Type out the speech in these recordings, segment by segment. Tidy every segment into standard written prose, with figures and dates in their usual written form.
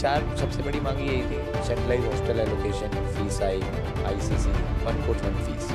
चार सबसे बड़ी मांग यही थी, centralise hostel allocation, fees hike, ICC 1/4 fees.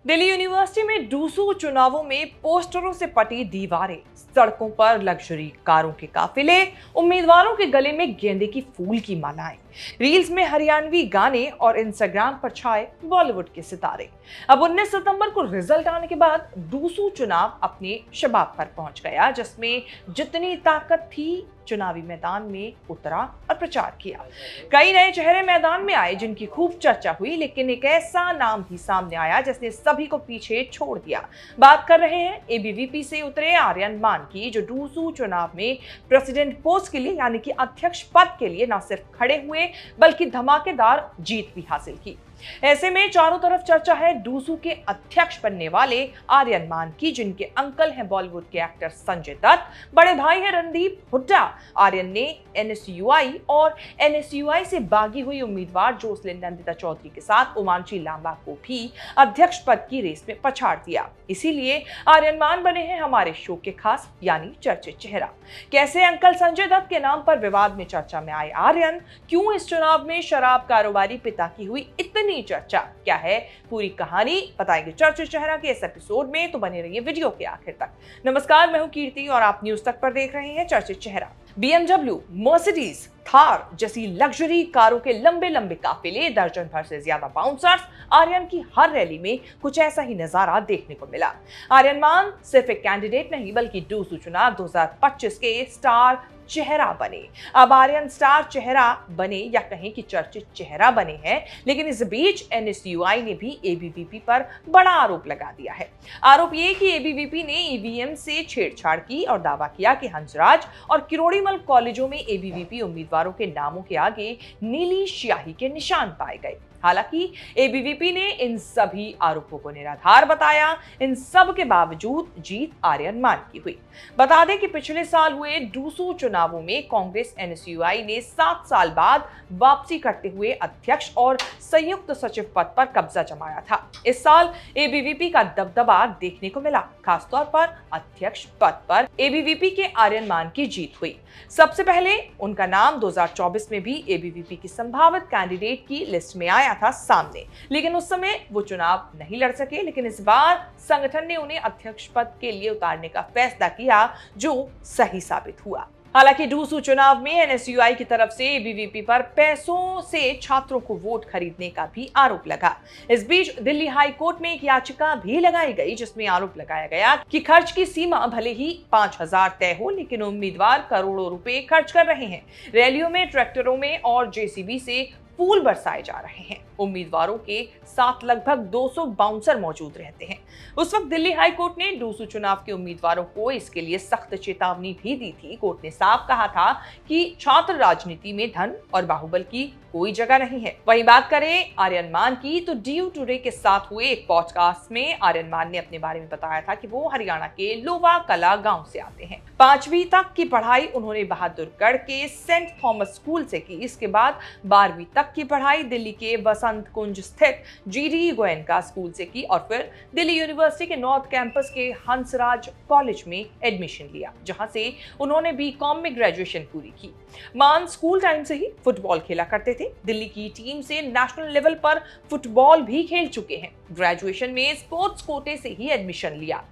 Delhi university में डूसू चुनावों में पोस्टरों से पटी दीवारें, सड़कों पर लग्जरी कारों के काफिले, उम्मीदवारों के गले में गेंदे की फूल की मालाएं, रील्स में हरियाणवी गाने और इंस्टाग्राम पर छाए बॉलीवुड के सितारे। अब 19 सितंबर को रिजल्ट आने के बाद डूसू चुनाव अपने शबाब पर पहुंच गया, जिसमें जितनी ताकत थी चुनावी मैदान में उतरा और प्रचार किया। कई नए चेहरे मैदान में आए जिनकी खूब चर्चा हुई, लेकिन एक ऐसा नाम भी सामने आया जिसने सभी को पीछे छोड़ दिया। बात कर रहे हैं एबीवीपी से उतरे आर्यन मान की, जो डूसू चुनाव में प्रेसिडेंट पोस्ट के लिए यानी कि अध्यक्ष पद के लिए न सिर्फ खड़े हुए बल्कि धमाकेदार जीत भी हासिल की। ऐसे में चारों तरफ चर्चा है डूसू के अध्यक्ष बनने वाले आर्यन मान की, जिनके अंकल हैं बॉलीवुड के एक्टर संजय दत्त, बड़े भाई हैं रणदीप हुड्डा। आर्यन ने एनएसयूआई और एनएसयूआई से बागी हुई उम्मीदवार जोसलिन नंदिता चौधरी के साथ उमांशी लांबा को भी अध्यक्ष पद की रेस में पछाड़ दिया। इसीलिए आर्यन मान बने हैं हमारे शो के खास यानी चर्चित चेहरा। कैसे अंकल संजय दत्त के नाम पर विवाद में चर्चा में आए आर्यन, क्यों इस चुनाव में शराब कारोबारी पिता की हुई इतनी चर्चा, क्या है पूरी कहानी, बताएंगे चर्चित चेहरा के इस एपिसोड में, तो बने रहिए वीडियो के आखिर तक। नमस्कार, मैं हूं कीर्ति और आप न्यूज तक पर देख रहे हैं चर्चित चेहरा। BMW, मर्सिडीज, थार जैसी लग्जरी कारों के लंबे लंबे काफिले, दर्जन भर से ज्यादा बाउंसर्स, आर्यन की हर रैली में कुछ ऐसा ही नजारा देखने को मिला। आर्यन मान सिर्फ एक कैंडिडेट नहीं बल्कि डूसू चुनाव 2025 के स्टार चेहरा बने। अब आर्यन स्टार चेहरा बने या कहें कि चर्चित चेहरा बने हैं, लेकिन इस बीच एनएसयूआई ने भी एबीवीपी पर बड़ा आरोप लगा दिया है। आरोप ये कि एबीवीपी ने ईवीएम से छेड़छाड़ की और दावा किया कि हंसराज और किरोड़ीमल कॉलेजों में एबीवीपी उम्मीदवारों के नामों के आगे नीली स्याही के निशान पाए गए। हालांकि एबीवीपी ने इन सभी आरोपों को निराधार बताया। इन सब के बावजूद जीत आर्यन मान की हुई। बता दें कि पिछले साल हुए डूसू चुनावों में कांग्रेस एनएसयूआई ने 7 साल बाद वापसी करते हुए अध्यक्ष और संयुक्त सचिव पद पर कब्जा जमाया था। इस साल एबीवीपी का दबदबा देखने को मिला, खासतौर पर अध्यक्ष पद पर एबीवीपी के आर्यन मान की जीत हुई। सबसे पहले उनका नाम 2024 में भी एबीवीपी की संभावित कैंडिडेट की लिस्ट में आया था सामने, लेकिन उस समय वो चुनाव नहीं लड़ सके। लेकिन इस बार संगठन ने उन्हें अध्यक्ष पद के लिए उतारने का फैसला किया, जो सही साबित हुआ। हालांकि डूसू चुनाव में एनएसयूआई की तरफ से एबीवीपी पर पैसों से छात्रों को वोट खरीदने का भी आरोप लगा। इस बीच दिल्ली हाई कोर्ट में एक याचिका भी लगाई गई, जिसमें आरोप लगाया गया कि खर्च की सीमा भले ही 5,000 तय हो, लेकिन उम्मीदवार करोड़ों रुपए खर्च कर रहे हैं। रैलियों में, ट्रैक्टरों में और जेसीबी से फूल बरसाए जा रहे हैं। उम्मीदवारों के साथ लगभग 200 बाउंसर मौजूद रहते हैं। उस वक्त दिल्ली हाई कोर्ट ने डूसू चुनाव के उम्मीदवारों को इसके लिए सख्त चेतावनी भी दी थी। कोर्ट ने साफ कहा था कि छात्र राजनीति में धन और बाहुबल की कोई जगह नहीं है। वहीं बात करें आर्यन मान की, तो डीयू टुडे के साथ हुए एक पॉडकास्ट में आर्यन मान ने अपने बारे में बताया था कि वो हरियाणा के लोवा कला गांव से आते हैं। 5वीं तक की पढ़ाई उन्होंने बहादुरगढ़ के सेंट थॉमस स्कूल से की। इसके बाद 12वीं तक की पढ़ाई दिल्ली के बसंत कुंज स्थित जीडी गोयनका स्कूल से की और फिर दिल्ली यूनिवर्सिटी के नॉर्थ कैंपस के हंसराज कॉलेज में एडमिशन लिया, जहां से उन्होंने बीकॉम में ग्रेजुएशन पूरी की। मान स्कूल टाइम से ही फुटबॉल खेला करते थे। दिल्ली की टीम से नेशनल लेवल पर फुटबॉल भी खेल चुके हैं। ग्रेजुएशन में स्पोर्ट्स कोटे से ही एडमिशन लिया।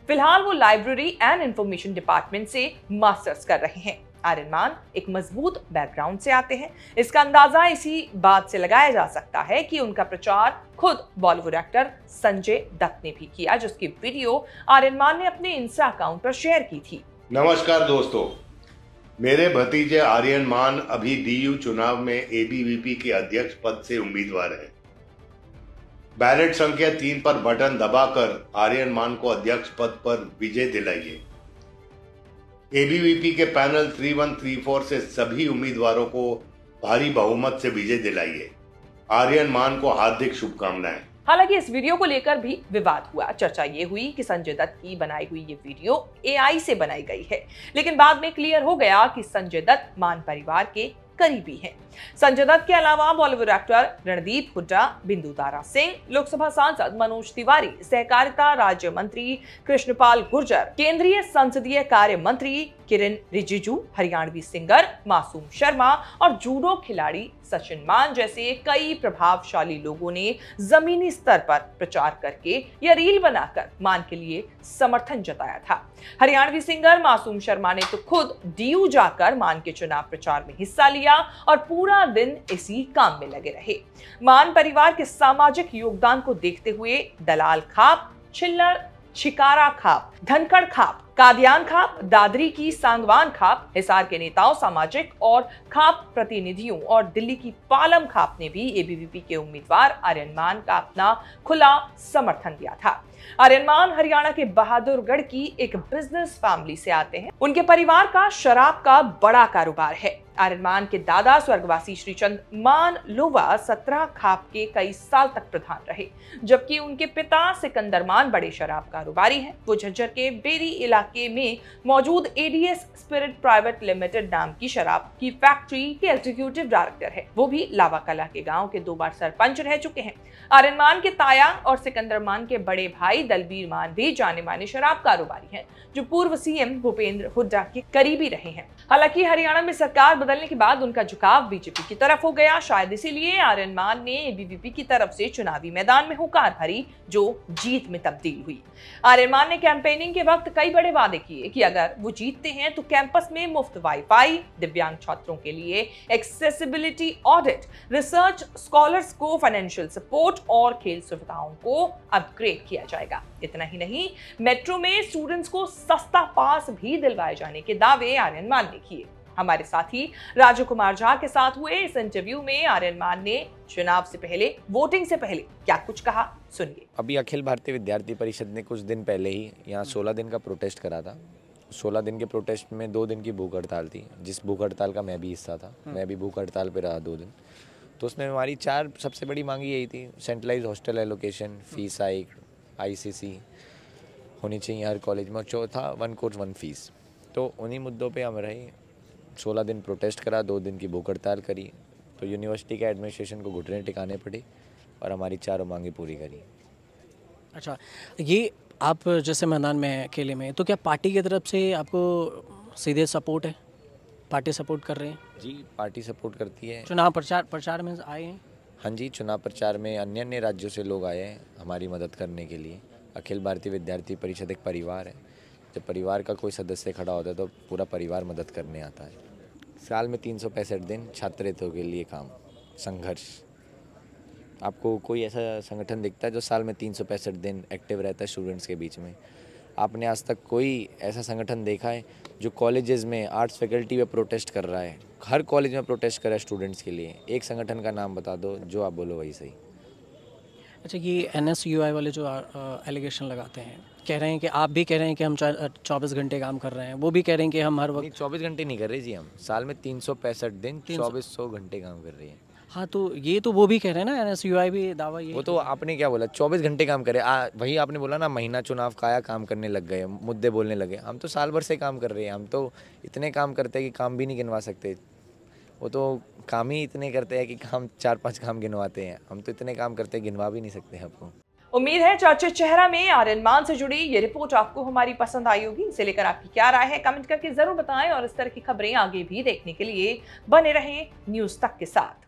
फिलहाल वो लाइब्रेरी एंड इंफॉर्मेशन डिपार्टमेंट से मास्टर्स कर रहे हैं। आर्यन मान एक मजबूत बैकग्राउंड से आते हैं। इसका अंदाजा इसी बात से लगाया जा सकता है कि उनका प्रचार खुद बॉलीवुड एक्टर संजय दत्त ने भी किया, जिसकी वीडियो आर्यन मान ने अपने इंस्टा अकाउंट पर शेयर की थी। नमस्कार दोस्तों, मेरे भतीजे आर्यन मान अभी डीयू चुनाव में एबीवीपी के अध्यक्ष पद से उम्मीदवार हैं। बैलेट संख्या 3 पर बटन दबाकर आर्यन मान को अध्यक्ष पद पर विजय दिलाइए। एबीवीपी के पैनल 3134 से सभी उम्मीदवारों को भारी बहुमत से विजय दिलाइए। आर्यन मान को हार्दिक शुभकामनाएं। हालांकि इस वीडियो को लेकर भी विवाद हुआ। चर्चा ये हुई कि संजय दत्त की बनाई हुई ये वीडियो एआई से बनाई गई है, लेकिन बाद में क्लियर हो गया कि संजय दत्त मान परिवार के करीबी हैं। संजय दत्त के अलावा बॉलीवुड एक्टर रणदीप हुड्डा, बिंदु दारा सिंह, लोकसभा सांसद मनोज तिवारी, सहकारिता राज्य मंत्री कृष्णपाल गुर्जर, केंद्रीय संसदीय कार्य मंत्री किरण रिजिजू, हरियाणवी सिंगर मासूम शर्मा और जूडो खिलाड़ी सचिन मान जैसे कई प्रभावशाली लोगों ने जमीनी स्तर पर प्रचार करके या रील बनाकर मान के लिए समर्थन जताया था। हरियाणवी सिंगर मासूम शर्मा ने तो खुद डीयू जाकर मान के चुनाव प्रचार में हिस्सा लिया और पूरा दिन इसी काम में लगे रहे। मान परिवार के सामाजिक योगदान को देखते हुए दलाल खाप, छिल्लर छिकारा खाप, धनखड़ खाप, कादियान खाप, दादरी की सांगवान खाप, हिसार के नेताओं, सामाजिक और खाप प्रतिनिधियों और दिल्ली की पालम खाप ने भी एबीवीपी के उम्मीदवार आर्यन मान का अपना खुला समर्थन दिया था। आर्यन मान हरियाणा के बहादुरगढ़ की एक बिजनेस फैमिली से आते हैं। उनके परिवार का शराब का बड़ा कारोबार है। आर्यन मान के दादा स्वर्गवासी श्रीचंद मान लोवा 17 खाप के कई साल तक प्रधान रहे, जबकि उनके पिता सिकंदर मान बड़े शराब कारोबारी हैं। वो झज्जर के बेरी इलाके में मौजूद एडीएस स्पिरिट प्राइवेट लिमिटेड नाम की शराब की फैक्ट्री के एग्जीक्यूटिव डायरेक्टर है। वो भी लावा कला के गांव के 2 बार सरपंच रह चुके हैं। आर्यन मान के ताया और सिकंदर मान के बड़े भाई दलबीर मान भी जाने माने शराब कारोबारी हैं, जो पूर्व सीएम भूपेंद्र हुड्डा के करीबी रहे हैं। हालांकि हरियाणा में सरकार बदलने के बाद उनका झुकाव बीजेपी की तरफ हो गया। शायद इसीलिए आर्यन मान ने एबीवीपी की तरफ से चुनावी मैदान में हुंकार भरी, जो जीत में तब्दील हुई। आर्यन मान ने कैंपेनिंग के वक्त कई बड़े वादे किए कि अगर वो जीतते हैं तो कैंपस में मुफ्त वाईफाई, दिव्यांग छात्रों के लिए एक्सेसिबिलिटी ऑडिट, रिसर्च स्कॉलर्स को फाइनेंशियल सपोर्ट और खेल सुविधाओं को अपग्रेड किया जाएगा। इतना ही नहीं, मेट्रो में स्टूडेंट्स को सस्ता पास भी दिलवाए जाने के दावे आर्यन मान ने किए। हमारे साथी राजू कुमार झा के साथ हुए इस इंटरव्यू में आर्यन मान ने चुनाव से पहले, वोटिंग से पहले क्या कुछ कहा, सुनिए। अभी अखिल भारतीय विद्यार्थी परिषद ने कुछ दिन पहले ही यहाँ 16 दिन का प्रोटेस्ट करा था। 16 दिन के प्रोटेस्ट में 2 दिन की भूख हड़ताल थी, जिस भूख हड़ताल का मैं भी हिस्सा था। मैं भी भूख हड़ताल पे रहा 2 दिन। तो उसमें हमारी 4 सबसे बड़ी मांगी यही थी: centralise hostel allocation, fees hike, ICC होनी चाहिए हर कॉलेज में, और चौथा 1 कोर्स 1 फीस। तो उन्हीं मुद्दों पे हम रहे, 16 दिन प्रोटेस्ट करा, 2 दिन की भूख हड़ताल करी, तो यूनिवर्सिटी के एडमिनिस्ट्रेशन को घुटने टिकाने पड़े और हमारी 4 मांगे पूरी करी। अच्छा, ये आप जैसे मैदान में अकेले में, तो क्या पार्टी की तरफ से आपको सीधे सपोर्ट है? पार्टी सपोर्ट कर रहे हैं? जी, पार्टी सपोर्ट करती है। चुनाव प्रचार में आए हैं? हाँ जी, चुनाव प्रचार में अन्य राज्यों से लोग आए हैं हमारी मदद करने के लिए। अखिल भारतीय विद्यार्थी परिषद एक परिवार है। जब परिवार का कोई सदस्य खड़ा होता है तो पूरा परिवार मदद करने आता है। साल में 365 दिन छात्रहितों के लिए काम, संघर्ष। आपको कोई ऐसा संगठन दिखता है जो साल में 365 दिन एक्टिव रहता है स्टूडेंट्स के बीच में? आपने आज तक कोई ऐसा संगठन देखा है जो कॉलेजेस में आर्ट्स फैकल्टी पे प्रोटेस्ट कर रहा है? हर कॉलेज में प्रोटेस्ट कर रहा है स्टूडेंट्स के लिए। एक संगठन का नाम बता दो, जो आप बोलो वही सही। अच्छा, ये NSUI वाले जो एलिगेशन लगाते हैं, कह रहे हैं कि आप भी कह रहे हैं कि हम 24 घंटे काम कर रहे हैं, वो भी कह रहे हैं कि हम हर वक्त 24 घंटे नहीं कर रहे जी, हम साल में 365 दिन 2400 घंटे काम कर रहे हैं। हाँ, तो ये तो वो भी कह रहे हैं ना, NSUI भी दावा ये। वो तो आपने क्या बोला, 24 घंटे काम करे। वही आपने बोला ना, महीना चुनाव का आया, काम करने लग गए, मुद्दे बोलने लगे। हम तो साल भर से काम कर रहे हैं। हम तो इतने काम करते हैं कि काम भी नहीं गिनवा सकते। वो तो काम ही इतने करते हैं कि काम 4-5 काम गिनवाते हैं। हम तो इतने काम करते हैं, गिनवा भी नहीं सकते आपको। उम्मीद है चर्चित चेहरा में आर्यन मान से जुड़ी ये रिपोर्ट आपको हमारी पसंद आई होगी। इसे लेकर आपकी क्या राय है, कमेंट करके जरूर बताएं, और इस तरह की खबरें आगे भी देखने के लिए बने रहें न्यूज़ तक के साथ।